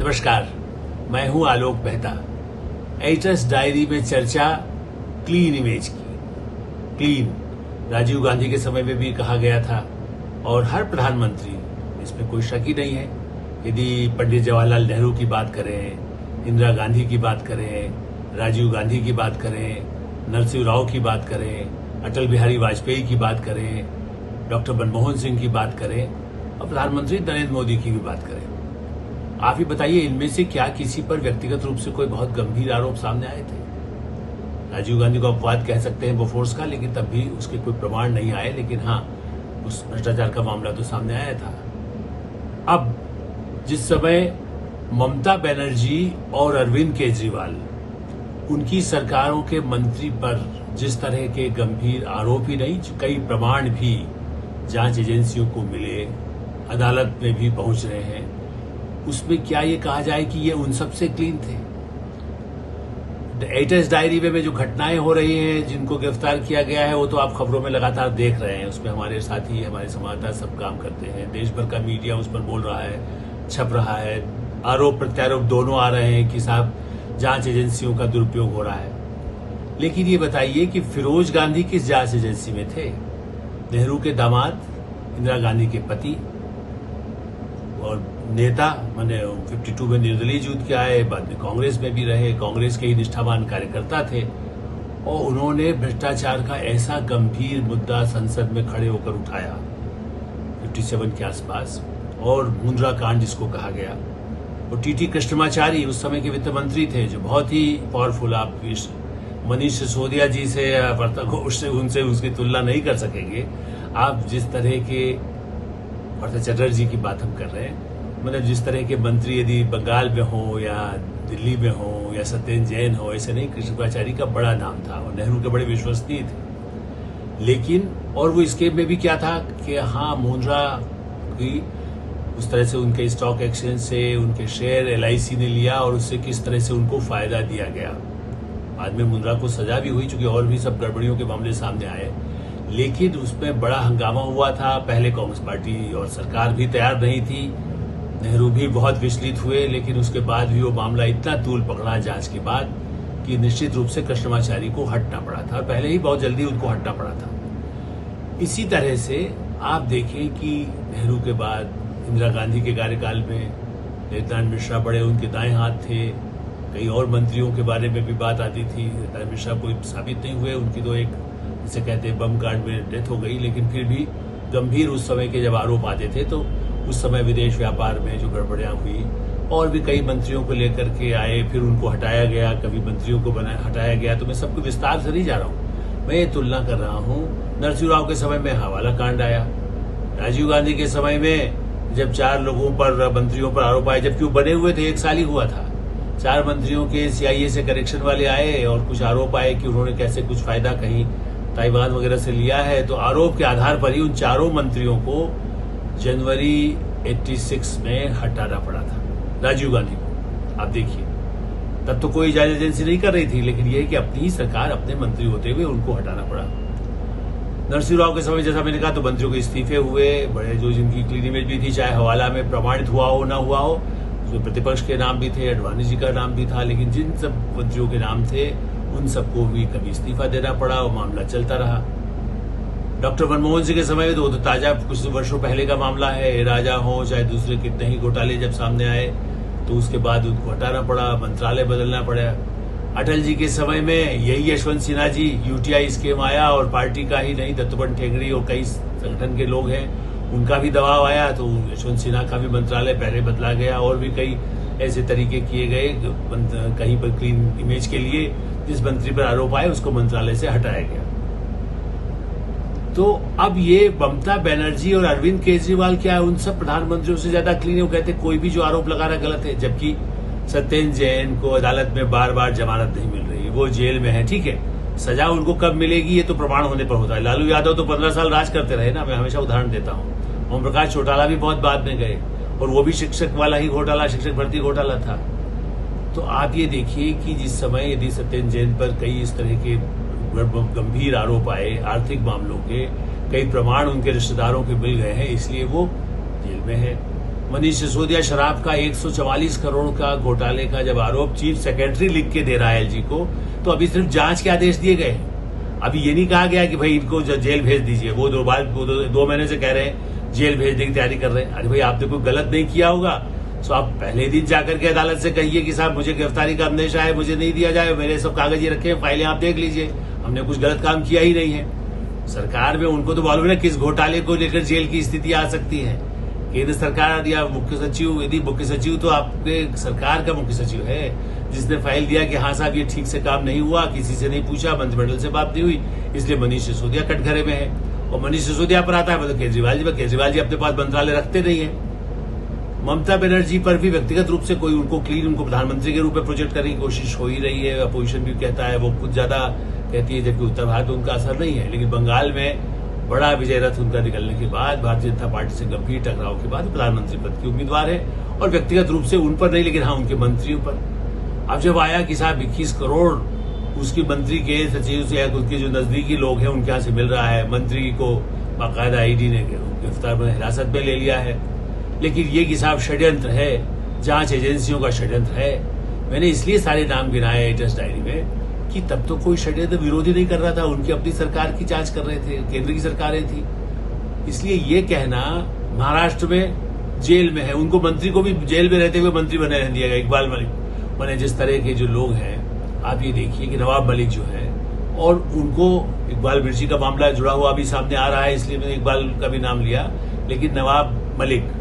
नमस्कार, मैं हूं आलोक मेहता। एडिटर्स डायरी में चर्चा क्लीन इमेज की। क्लीन राजीव गांधी के समय में भी कहा गया था और हर प्रधानमंत्री, इसमें कोई शक ही नहीं है। यदि पंडित जवाहरलाल नेहरू की बात करें, इंदिरा गांधी की बात करें, राजीव गांधी की बात करें, नरसिंह राव की बात करें, अटल बिहारी वाजपेयी की बात करें, डॉक्टर मनमोहन सिंह की बात करें और प्रधानमंत्री नरेंद्र मोदी की भी बात करें, आप ही बताइए इनमें से क्या किसी पर व्यक्तिगत रूप से कोई बहुत गंभीर आरोप सामने आए थे? राजीव गांधी को अपवाद कह सकते हैं बोफोर्स का, लेकिन तब भी उसके कोई प्रमाण नहीं आए। लेकिन हाँ, उस भ्रष्टाचार का मामला तो सामने आया था। अब जिस समय ममता बनर्जी और अरविंद केजरीवाल, उनकी सरकारों के मंत्री पर जिस तरह के गंभीर आरोप ही नहीं, कई प्रमाण भी जांच एजेंसियों को मिले, अदालत में भी पहुंच रहे हैं, उसमें क्या ये कहा जाए कि ये उन सबसे क्लीन थे? एडिटर्स डायरी में जो घटनाएं हो रही हैं, जिनको गिरफ्तार किया गया है, वो तो आप खबरों में लगातार देख रहे हैं। उसमें हमारे साथी, हमारे संवाददाता सब काम करते हैं। देश भर का मीडिया उस पर बोल रहा है, छप रहा है, आरोप प्रत्यारोप दोनों आ रहे हैं कि साहब जांच एजेंसियों का दुरुपयोग हो रहा है। लेकिन ये बताइए कि फिरोज गांधी किस जांच एजेंसी में थे? नेहरू के दामाद, इंदिरा गांधी के पति और नेता, माने 52 में निर्दलीय जीत के आए, बाद में कांग्रेस में भी रहे, कांग्रेस के ही निष्ठावान कार्यकर्ता थे और उन्होंने भ्रष्टाचार का ऐसा गंभीर मुद्दा संसद में खड़े होकर उठाया 57 के आसपास, और मुंद्रा कांड जिसको कहा गया। और टीटी कृष्णमाचारी उस समय के वित्त मंत्री थे, जो बहुत ही पावरफुल, आप मनीष सिसोदिया जी से, वर्ता घोष से, उनसे उसकी तुलना नहीं कर सकेंगे। आप जिस तरह के वर्ता चटर्जी की बात हम कर रहे हैं, मतलब जिस तरह के मंत्री यदि बंगाल में हो या दिल्ली में हो या सत्येंद्र जैन हो, ऐसे नहीं, कृष्णमाचारी का बड़ा नाम था और नेहरू के बड़े विश्वसनीय थे। लेकिन और वो इसके में भी क्या था कि हाँ, मुंद्रा की उस तरह से उनके स्टॉक एक्सचेंज से उनके शेयर LIC ने लिया और उससे किस तरह से उनको फायदा दिया गया। बाद में मुंद्रा को सजा भी हुई, चूंकि और भी सब गड़बड़ियों के मामले सामने आए, लेकिन उसमें बड़ा हंगामा हुआ था। पहले कांग्रेस पार्टी और सरकार भी तैयार नहीं थी, नेहरू भी बहुत विचलित हुए, लेकिन उसके बाद भी वो मामला इतना तूल पकड़ा जांच के बाद कि निश्चित रूप से कृष्णमाचारी को हटना पड़ा था, और पहले ही बहुत जल्दी उनको हटना पड़ा था। इसी तरह से आप देखें कि नेहरू के बाद इंदिरा गांधी के कार्यकाल में लेफ्टिनेंट मिश्रा बड़े उनके दाएं हाथ थे। कई और मंत्रियों के बारे में भी बात आती थी। लेफ्टिनेंट मिश्रा कोई साबित नहीं हुए, उनकी तो एक जिसे कहते हैं बम कांड में डेथ हो गई, लेकिन फिर भी गंभीर उस समय के जब आरोप आते थे तो उस समय विदेश व्यापार में जो गड़बड़ियां हुई, और भी कई मंत्रियों को लेकर के आए, फिर उनको हटाया गया, कभी मंत्रियों को हटाया गया। तो मैं सबको विस्तार से नहीं जा रहा हूं, मैं ये तुलना कर रहा हूं। नरसिंह राव के समय में हवाला कांड आया, राजीव गांधी के समय में जब 4 लोगों पर, मंत्रियों पर आरोप आए, जबकि वो बने हुए थे, 1 साल ही हुआ था। 4 मंत्रियों के CIA से करेक्शन वाले आए और कुछ आरोप आए कि उन्होंने कैसे कुछ फायदा कहीं ताइवान वगैरह से लिया है। तो आरोप के आधार पर ही उन 4 मंत्रियों को जनवरी 86 में हटाना पड़ा था, राजीव गांधी को। आप देखिए, तब तो कोई जांच एजेंसी नहीं कर रही थी, लेकिन यह कि अपनी ही सरकार, अपने मंत्री होते हुए उनको हटाना पड़ा। नरसिंह राव के समय जैसा मैंने कहा, तो मंत्रियों के इस्तीफे हुए, बड़े जो जिनकी क्लीन इमेज भी थी, चाहे हवाला में प्रमाणित हुआ हो ना हुआ हो, उसमें प्रतिपक्ष के नाम भी थे, अडवाणी जी का नाम भी था, लेकिन जिन सब मंत्रियों के नाम थे उन सबको भी कभी इस्तीफा देना पड़ा और मामला चलता रहा। डॉक्टर मनमोहन सिंह के समय में तो ताजा कुछ वर्षों पहले का मामला है, राजा हो चाहे दूसरे कितने ही घोटाले जब सामने आए तो उसके बाद उनको हटाना पड़ा, मंत्रालय बदलना पड़ा। अटल जी के समय में यही यशवंत सिन्हा जी, UTI स्कीम आया और पार्टी का ही नहीं, दत्तोपंत ठेंगड़ी और कई संगठन के लोग हैं, उनका भी दबाव आया, तो यशवंत सिन्हा का भी मंत्रालय पहले बदला गया, और भी कई ऐसे तरीके किए गए कहीं पर क्लीन इमेज के लिए। जिस मंत्री पर आरोप आए उसको मंत्रालय से हटाया गया। तो अब ये ममता बनर्जी और अरविंद केजरीवाल क्या है, उन सब प्रधानमंत्रियों से ज्यादा क्लीन है? वो कहते कोई भी जो आरोप लगा रहा गलत है, जबकि सत्येंद्र जैन को अदालत में बार बार जमानत नहीं मिल रही, वो जेल में है। ठीक है, सजा उनको कब मिलेगी ये तो प्रमाण होने पर होता है। लालू यादव तो 15 साल राज करते रहे ना, मैं हमेशा उदाहरण देता हूँ। ओम प्रकाश चौटाला भी बहुत बाद में गए, और वो भी शिक्षक वाला ही घोटाला, शिक्षक भर्ती घोटाला था। तो आप ये देखिए कि जिस समय यदि सत्येंद्र जैन पर कई इस तरह के गंभीर आरोप आए, आर्थिक मामलों के कई प्रमाण उनके रिश्तेदारों के मिल गए हैं, इसलिए वो जेल में है। मनीष सिसोदिया शराब का 144 करोड़ का घोटाले का जब आरोप चीफ सेक्रेटरी लिख के दे रहा है एलजी को, तो अभी सिर्फ जांच के आदेश दिए गए। अभी ये नहीं कहा गया कि भाई इनको जेल भेज दीजिए। वो 2 महीने से कह रहे हैं जेल भेजने की तैयारी कर रहे हैं। अरे भाई आपने कोई गलत नहीं किया होगा तो आप पहले दिन जाकर के अदालत से कहिए कि साहब मुझे गिरफ्तारी का अंदेशा है, मुझे नहीं दिया जाए, मेरे सब कागज ये रखे हैं, फाइलें आप देख लीजिए, हमने कुछ गलत काम किया ही नहीं है। सरकार में उनको तो मालूम है किस घोटाले को लेकर जेल की स्थिति आ सकती है। केंद्र सरकार या मुख्य सचिव, यदि मुख्य सचिव तो आपके सरकार का मुख्य सचिव है, जिसने फाइल दिया कि हाँ साहब ये ठीक से काम नहीं हुआ, किसी से नहीं पूछा, मंत्रिमंडल से बात नहीं हुई, इसलिए मनीष सिसोदिया कटघरे में है। और मनीष सिसोदिया पर आता है मतलब केजरीवाल जी अपने पास मंत्रालय रखते नहीं है। ममता बनर्जी पर भी व्यक्तिगत रूप से कोई उनको प्रधानमंत्री के रूप में प्रोजेक्ट करने की कोशिश हो ही रही है। अपोजिशन भी कहता है, वो कुछ ज्यादा कहती है, जबकि उत्तर भारत में उनका असर नहीं है। लेकिन बंगाल में बड़ा विजय रथ उनका निकलने के बाद, भारतीय जनता पार्टी से गंभीर टकराव के बाद प्रधानमंत्री पद की उम्मीदवार है। और व्यक्तिगत रूप से उन पर नहीं, लेकिन हाँ उनके मंत्रियों पर। अब जब आया कि साहब 21 करोड़ उसकी मंत्री के सचिव से या उसके जो नजदीकी लोग हैं उनके यहाँ से मिल रहा है, मंत्री को बाकायदा ईडी ने गिरफ्तार में हिरासत में ले लिया है। लेकिन ये कि साहब षड्यंत्र है, जांच एजेंसियों का षड्यंत्र है। मैंने इसलिए सारे नाम गिनाए टेस्ट डायरी में कि तब तो कोई षड्यंत्र विरोधी नहीं कर रहा था, उनकी अपनी सरकार की जांच कर रहे थे, केंद्र की सरकारें थी। इसलिए ये कहना महाराष्ट्र में जेल में है, उनको मंत्री को भी जेल में रहते हुए मंत्री बने रहने दिया गया। इकबाल मलिक बने, जिस तरह के जो लोग हैं, आप ये देखिए कि नवाब मलिक जो है, और उनको इकबाल मिर्ची का मामला जुड़ा हुआ अभी सामने आ रहा है, इसलिए मैंने इकबाल का भी नाम लिया। लेकिन नवाब मलिक,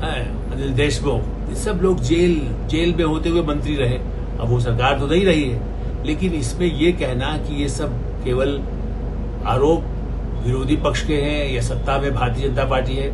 अनिल देशमुख, ये सब लोग जेल में होते हुए मंत्री रहे। अब वो सरकार तो नहीं रही है, लेकिन इसमें ये कहना कि ये सब केवल आरोप विरोधी पक्ष के हैं या सत्ता में भारतीय जनता पार्टी है।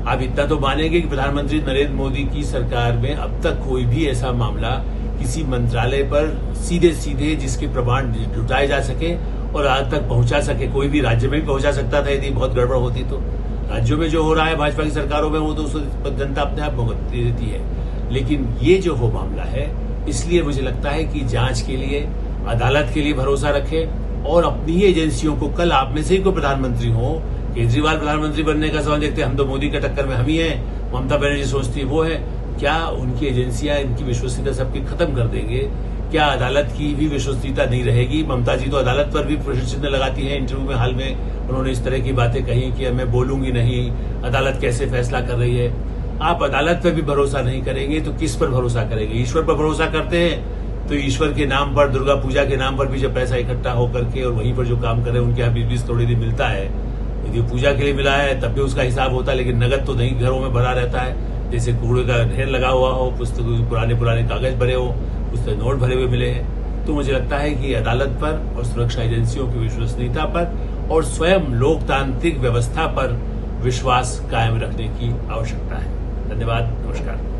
आप इतना तो मानेंगे कि प्रधानमंत्री नरेंद्र मोदी की सरकार में अब तक कोई भी ऐसा मामला किसी मंत्रालय पर सीधे जिसके प्रमाण जुटाए जा सके और आज तक पहुंचा सके, कोई भी राज्य में भी पहुंचा सकता था यदि बहुत गड़बड़ होती तो। राज्यों में जो हो रहा है भाजपा की सरकारों में, वो तो उसको जनता अपने आप भुगतती रहती है। लेकिन ये जो हो मामला है, इसलिए मुझे लगता है कि जांच के लिए अदालत के लिए भरोसा रखें और अपनी ही एजेंसियों को, कल आप में से ही कोई प्रधानमंत्री हो, केजरीवाल प्रधानमंत्री बनने का सवाल देखते हैं, हम तो मोदी के टक्कर में हम ही हैं, ममता बनर्जी सोचती है वो है, क्या उनकी एजेंसियां इनकी विश्वसनीयता सबकी खत्म कर देंगे? क्या अदालत की भी विश्वसनीयता नहीं रहेगी? ममता जी तो अदालत पर भी प्रश्न चिन्ह लगाती है। इंटरव्यू में हाल में उन्होंने इस तरह की बातें कही कि मैं बोलूंगी नहीं, अदालत कैसे फैसला कर रही है। आप अदालत पर भी भरोसा नहीं करेंगे तो किस पर भरोसा करेंगे? ईश्वर पर भरोसा करते हैं तो ईश्वर के नाम पर, दुर्गा पूजा के नाम पर भी जब पैसा इकट्ठा होकर के और वहीं पर जो काम कर रहे हैं उनके यहाँ 20-20 करोड़ यदि मिलता है, यदि पूजा के लिए मिला है तब भी उसका हिसाब होता है, लेकिन नगद तो नहीं घरों में भरा रहता है। जैसे कूड़े का ढेर लगा हुआ हो, पुस्तक पुराने कागज भरे हो, पुस्तक नोट भरे हुए मिले हैं। तो मुझे लगता है कि अदालत पर और सुरक्षा एजेंसियों की विश्वसनीयता पर और स्वयं लोकतांत्रिक व्यवस्था पर विश्वास कायम रखने की आवश्यकता है। धन्यवाद, नमस्कार।